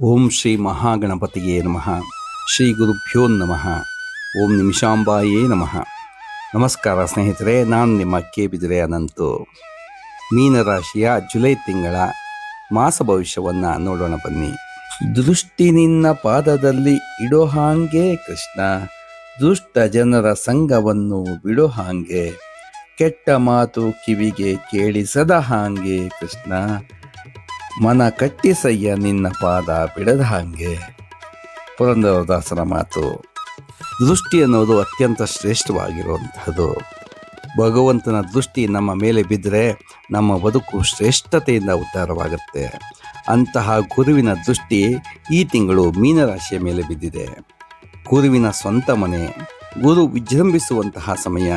ಓಂ ಶ್ರೀ ಮಹಾಗಣಪತಿಯೇ ನಮಃ. ಶ್ರೀ ಗುರುಭ್ಯೋ ನಮಃ. ಓಂ ನಿಮಿಷಾಂಬಾಯೇ ನಮಃ. ನಮಸ್ಕಾರ ಸ್ನೇಹಿತರೆ, ನಾನು ನಿಮ್ಮ ಬಿದಿರೆ ಅನಂತು. ಮೀನರಾಶಿಯ ಜುಲೈ ತಿಂಗಳ ಮಾಸ ಭವಿಷ್ಯವನ್ನು ನೋಡೋಣ ಬನ್ನಿ. ದೃಷ್ಟಿ ನಿನ್ನ ಪಾದದಲ್ಲಿ ಇಡೋ ಹಾಂಗೆ ಕೃಷ್ಣ, ದುಷ್ಟ ಜನರ ಸಂಘವನ್ನು ಬಿಡೋ ಹಾಂಗೆ, ಕೆಟ್ಟ ಮಾತು ಕಿವಿಗೆ ಕೇಳಿಸದ ಹಾಂಗೆ ಕೃಷ್ಣ, ಮನ ಕಟ್ಟಿಸಯ್ಯ ನಿನ್ನ ಪಾದ ಬಿಡದ ಹಾಗೆ. ಪುರಂದರದಾಸರ ಮಾತು. ದೃಷ್ಟಿ ಅನ್ನೋದು ಅತ್ಯಂತ ಶ್ರೇಷ್ಠವಾಗಿರುವಂತಹದ್ದು. ಭಗವಂತನ ದೃಷ್ಟಿ ನಮ್ಮ ಮೇಲೆ ಬಿದ್ದರೆ ನಮ್ಮ ಬದುಕು ಶ್ರೇಷ್ಠತೆಯಿಂದ ಉದ್ಧಾರವಾಗುತ್ತೆ. ಅಂತಹ ಗುರುವಿನ ದೃಷ್ಟಿ ಈ ತಿಂಗಳು ಮೀನರಾಶಿಯ ಮೇಲೆ ಬಿದ್ದಿದೆ. ಗುರುವಿನ ಸ್ವಂತ ಮನೆ, ಗುರು ವಿಜೃಂಭಿಸುವಂತಹ ಸಮಯ.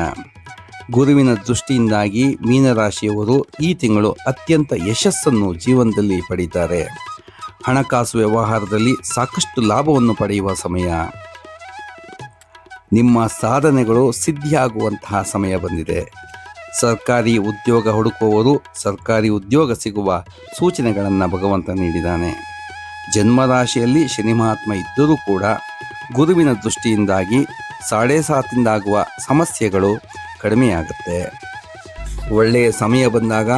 ಗುರುವಿನ ದೃಷ್ಟಿಯಿಂದಾಗಿ ಮೀನರಾಶಿಯವರು ಈ ತಿಂಗಳು ಅತ್ಯಂತ ಯಶಸ್ಸನ್ನು ಜೀವನದಲ್ಲಿ ಪಡೆಯುತ್ತಾರೆ. ಹಣಕಾಸು ವ್ಯವಹಾರದಲ್ಲಿ ಸಾಕಷ್ಟು ಲಾಭವನ್ನು ಪಡೆಯುವ ಸಮಯ. ನಿಮ್ಮ ಸಾಧನೆಗಳು ಸಿದ್ಧಿಯಾಗುವಂತಹ ಸಮಯ ಬಂದಿದೆ. ಸರ್ಕಾರಿ ಉದ್ಯೋಗ ಹುಡುಕುವವರು ಸರ್ಕಾರಿ ಉದ್ಯೋಗ ಸಿಗುವ ಸೂಚನೆಗಳನ್ನು ಭಗವಂತ ನೀಡಿದ್ದಾನೆ. ಜನ್ಮರಾಶಿಯಲ್ಲಿ ಶನಿ ಮಹಾತ್ಮ ಇದ್ದರೂ ಕೂಡ ಗುರುವಿನ ದೃಷ್ಟಿಯಿಂದಾಗಿ 7.5 ಆಗುವ ಸಮಸ್ಯೆಗಳು ಕಡಿಮೆಯಾಗುತ್ತೆ. ಒಳ್ಳೆಯ ಸಮಯ ಬಂದಾಗ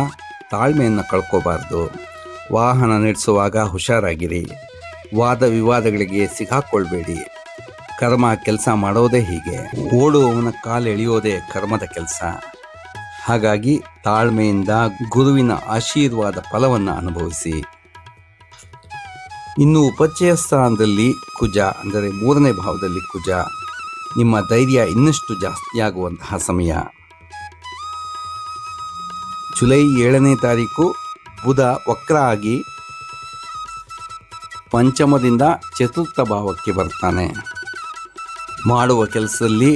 ತಾಳ್ಮೆಯನ್ನು ಕಳ್ಕೋಬಾರ್ದು. ವಾಹನ ನಡೆಸುವಾಗ ಹುಷಾರಾಗಿರಿ. ವಾದ ವಿವಾದಗಳಿಗೆ ಸಿಗಾಕೊಳ್ಬೇಡಿ. ಕರ್ಮ ಕೆಲಸ ಮಾಡೋದೇ ಹೀಗೆ. ಓಡುವವನ ಕಾಲೆಳೆಯೋದೇ ಕರ್ಮದ ಕೆಲಸ. ಹಾಗಾಗಿ ತಾಳ್ಮೆಯಿಂದ ಗುರುವಿನ ಆಶೀರ್ವಾದ ಫಲವನ್ನು ಅನುಭವಿಸಿ. ಇನ್ನು ಉಪಚಯ ಸ್ಥಾನದಲ್ಲಿ ಕುಜ, ಅಂದರೆ 3ನೇ ಭಾವದಲ್ಲಿ ಕುಜ, ನಿಮ್ಮ ಧೈರ್ಯ ಇನ್ನಷ್ಟು ಜಾಸ್ತಿಯಾಗುವಂತಹ ಸಮಯ. ಜುಲೈ 7ನೇ ತಾರೀಕು ಬುಧ ವಕ್ರ ಆಗಿ ಪಂಚಮದಿಂದ 4ಥ ಭಾವಕ್ಕೆ ಬರ್ತಾನೆ. ಮಾಡುವ ಕೆಲಸದಲ್ಲಿ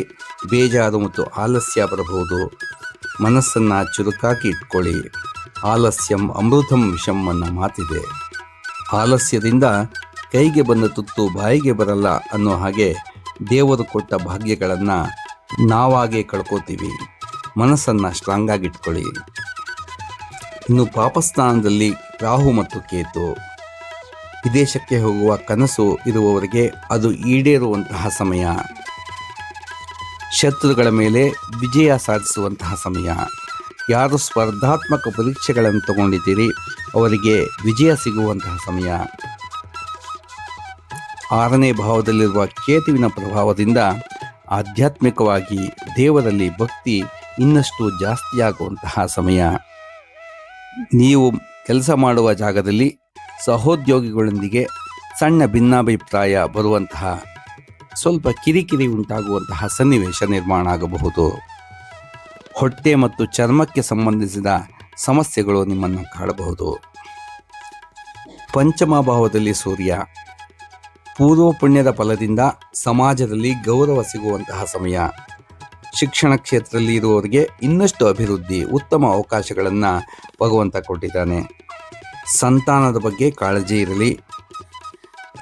ಬೇಜಾರು ಮತ್ತು ಆಲಸ್ಯ ಬರಬಹುದು. ಮನಸ್ಸನ್ನು ಚುರುಕಾಗಿ ಇಟ್ಕೊಳ್ಳಿ. ಆಲಸ್ಯಂ ಅಮೃತಂ ವಿಷಂ ಅನ್ನೋ ಮಾತಿದೆ. ಆಲಸ್ಯದಿಂದ ಕೈಗೆ ಬಂದ ತುತ್ತು ಬಾಯಿಗೆ ಬರಲ್ಲ ಅನ್ನೋ ಹಾಗೆ ದೇವರು ಕೊಟ್ಟ ಭಾಗ್ಯಗಳನ್ನು ನಾವಾಗೇ ಕಳ್ಕೋತೀವಿ. ಮನಸ್ಸನ್ನು ಸ್ಟ್ರಾಂಗ್ ಆಗಿಟ್ಕೊಳ್ಳಿ. ಇನ್ನು ಪಾಪಸ್ಥಾನದಲ್ಲಿ ರಾಹು ಮತ್ತು ಕೇತು. ವಿದೇಶಕ್ಕೆ ಹೋಗುವ ಕನಸು ಇರುವವರಿಗೆ ಅದು ಈಡೇರುವಂತಹ ಸಮಯ. ಶತ್ರುಗಳ ಮೇಲೆ ವಿಜಯ ಸಾಧಿಸುವಂತಹ ಸಮಯ. ಯಾರು ಸ್ಪರ್ಧಾತ್ಮಕ ಪರೀಕ್ಷೆಗಳನ್ನು ತಗೊಂಡಿದ್ದೀರಿ ಅವರಿಗೆ ವಿಜಯ ಸಿಗುವಂತಹ ಸಮಯ. 6ನೇ ಭಾವದಲ್ಲಿರುವ ಕೇತುವಿನ ಪ್ರಭಾವದಿಂದ ಆಧ್ಯಾತ್ಮಿಕವಾಗಿ ದೇವರಲ್ಲಿ ಭಕ್ತಿ ಇನ್ನಷ್ಟು ಜಾಸ್ತಿಯಾಗುವಂತಹ ಸಮಯ. ನೀವು ಕೆಲಸ ಮಾಡುವ ಜಾಗದಲ್ಲಿ ಸಹೋದ್ಯೋಗಿಗಳೊಂದಿಗೆ ಸಣ್ಣ ಭಿನ್ನಾಭಿಪ್ರಾಯ ಬರುವಂತಹ, ಸ್ವಲ್ಪ ಕಿರಿಕಿರಿ ಉಂಟಾಗುವಂತಹ ಸನ್ನಿವೇಶ ನಿರ್ಮಾಣ ಆಗಬಹುದು. ಹೊಟ್ಟೆ ಮತ್ತು ಚರ್ಮಕ್ಕೆ ಸಂಬಂಧಿಸಿದ ಸಮಸ್ಯೆಗಳು ನಿಮ್ಮನ್ನು ಕಾಡಬಹುದು. ಪಂಚಮ ಭಾವದಲ್ಲಿ ಸೂರ್ಯ. ಪೂರ್ವ ಪುಣ್ಯದ ಫಲದಿಂದ ಸಮಾಜದಲ್ಲಿ ಗೌರವ ಸಿಗುವಂತಹ ಸಮಯ. ಶಿಕ್ಷಣ ಕ್ಷೇತ್ರದಲ್ಲಿ ಇರುವವರಿಗೆ ಇನ್ನಷ್ಟು ಅಭಿವೃದ್ಧಿ, ಉತ್ತಮ ಅವಕಾಶಗಳನ್ನು ಭಗವಂತ ಕೊಟ್ಟಿದ್ದಾನೆ. ಸಂತಾನದ ಬಗ್ಗೆ ಕಾಳಜಿ ಇರಲಿ.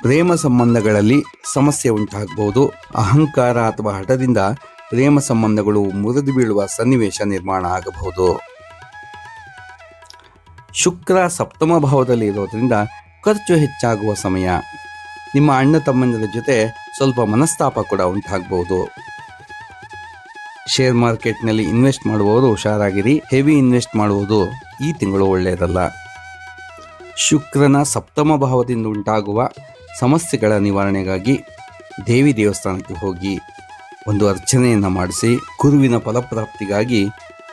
ಪ್ರೇಮ ಸಂಬಂಧಗಳಲ್ಲಿ ಸಮಸ್ಯೆ ಉಂಟಾಗಬಹುದು. ಅಹಂಕಾರ ಅಥವಾ ಹಠದಿಂದ ಪ್ರೇಮ ಸಂಬಂಧಗಳು ಮುರಿದು ಬೀಳುವ ಸನ್ನಿವೇಶ ನಿರ್ಮಾಣ ಆಗಬಹುದು. ಶುಕ್ರ 7ಮ ಭಾವದಲ್ಲಿ ಇರೋದ್ರಿಂದ ಖರ್ಚು ಹೆಚ್ಚಾಗುವ ಸಮಯ. ನಿಮ್ಮ ಅಣ್ಣ ತಮ್ಮಂದಿರ ಜೊತೆ ಸ್ವಲ್ಪ ಮನಸ್ತಾಪ ಕೂಡ ಉಂಟಾಗಬಹುದು. ಶೇರ್ ಮಾರ್ಕೆಟ್ನಲ್ಲಿ ಇನ್ವೆಸ್ಟ್ ಮಾಡುವವರು ಹುಷಾರಾಗಿರಿ. ಹೆವಿ ಇನ್ವೆಸ್ಟ್ ಮಾಡುವುದು ಈ ತಿಂಗಳು ಒಳ್ಳೆಯದಲ್ಲ. ಶುಕ್ರನ 7ಮ ಭಾವದಿಂದ ಉಂಟಾಗುವ ಸಮಸ್ಯೆಗಳ ನಿವಾರಣೆಗಾಗಿ ದೇವಿ ದೇವಸ್ಥಾನಕ್ಕೆ ಹೋಗಿ ಒಂದು ಅರ್ಚನೆಯನ್ನು ಮಾಡಿಸಿ, ಗುರುವಿನ ಫಲಪ್ರಾಪ್ತಿಗಾಗಿ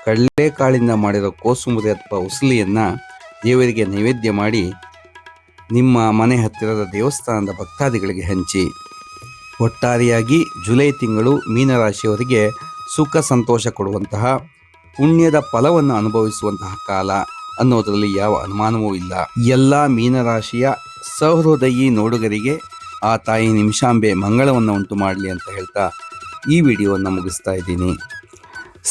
ಕಡಲೆಕಾಳಿಂದ ಮಾಡಿರೋ ಕೋಸುಂಬರಿ ಅಥವಾ ಉಸಲಿಯನ್ನು ದೇವರಿಗೆ ನೈವೇದ್ಯ ಮಾಡಿ ನಿಮ್ಮ ಮನೆ ಹತ್ತಿರದ ದೇವಸ್ಥಾನದ ಭಕ್ತಾದಿಗಳಿಗೆ ಹಂಚಿ. ಒಟ್ಟಾರೆಯಾಗಿ ಜುಲೈ ತಿಂಗಳು ಮೀನರಾಶಿಯವರಿಗೆ ಸುಖ ಸಂತೋಷ ಕೊಡುವಂತಹ, ಪುಣ್ಯದ ಫಲವನ್ನು ಅನುಭವಿಸುವಂತಹ ಕಾಲ ಅನ್ನೋದರಲ್ಲಿ ಯಾವ ಅನುಮಾನವೂ ಇಲ್ಲ. ಎಲ್ಲ ಮೀನರಾಶಿಯ ಸಹೃದಯಿ ನೋಡುಗರಿಗೆ ಆ ತಾಯಿ ನಿಮಿಷಾಂಬೆ ಮಂಗಳವನ್ನು ಉಂಟು ಮಾಡಲಿ ಅಂತ ಹೇಳ್ತಾ ಈ ವಿಡಿಯೋವನ್ನು ಮುಗಿಸ್ತಾ ಇದ್ದೀನಿ.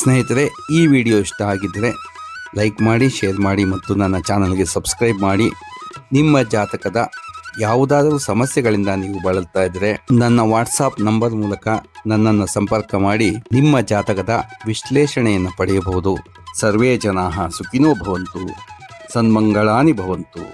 ಸ್ನೇಹಿತರೆ, ಈ ವಿಡಿಯೋ ಇಷ್ಟ ಆಗಿದ್ದರೆ ಲೈಕ್ ಮಾಡಿ, ಶೇರ್ ಮಾಡಿ ಮತ್ತು ನನ್ನ ಚಾನಲ್ಗೆ ಸಬ್ಸ್ಕ್ರೈಬ್ ಮಾಡಿ. ನಿಮ್ಮ ಜಾತಕದ ಯಾವುದಾದರೂ ಸಮಸ್ಯೆಗಳಿಂದ ನೀವು ಬಳಲ್ತಾ ಇದ್ದರೆ ನನ್ನ ವಾಟ್ಸಾಪ್ ನಂಬರ್ ಮೂಲಕ ನನ್ನನ್ನು ಸಂಪರ್ಕ ಮಾಡಿ ನಿಮ್ಮ ಜಾತಕದ ವಿಶ್ಲೇಷಣೆಯನ್ನು ಪಡೆಯಬಹುದು. ಸರ್ವೇ ಜನಾಃ ಸುಖಿನೋ ಭವಂತು, ಸನ್ಮಂಗಳಾನಿ ಭವಂತು.